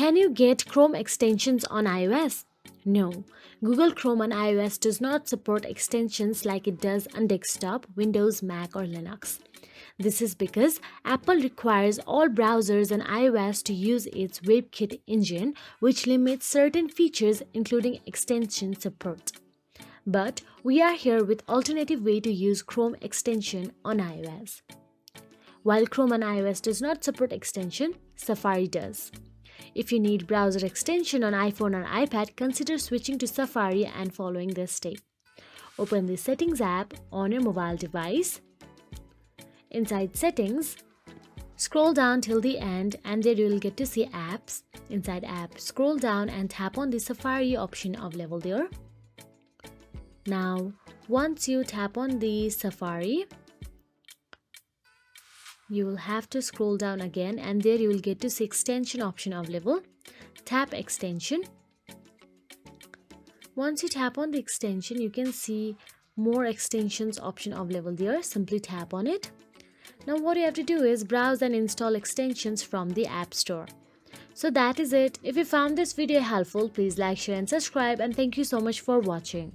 Can you get Chrome extensions on iOS? No, Google Chrome on iOS does not support extensions like it does on desktop, Windows, Mac, or Linux. This is because Apple requires all browsers on iOS to use its WebKit engine, which limits certain features including extension support. But we are here with alternative way to use Chrome extension on iOS. While Chrome on iOS does not support extension, Safari does. If you need browser extension on iPhone or iPad, consider switching to Safari and following this step. Open the Settings app on your mobile device. Inside Settings, scroll down till the end and there you will get to see Apps. Inside App, scroll down and tap on the Safari option available there. Now, once you tap on the Safari, you will have to scroll down again and there you will get to see extension option available. Tap extension. Once you tap on the extension, you can see more extensions option available there. Simply tap on it. Now what you have to do is browse and install extensions from the App Store. So that is it. If you found this video helpful, please like, share and subscribe, and thank you so much for watching.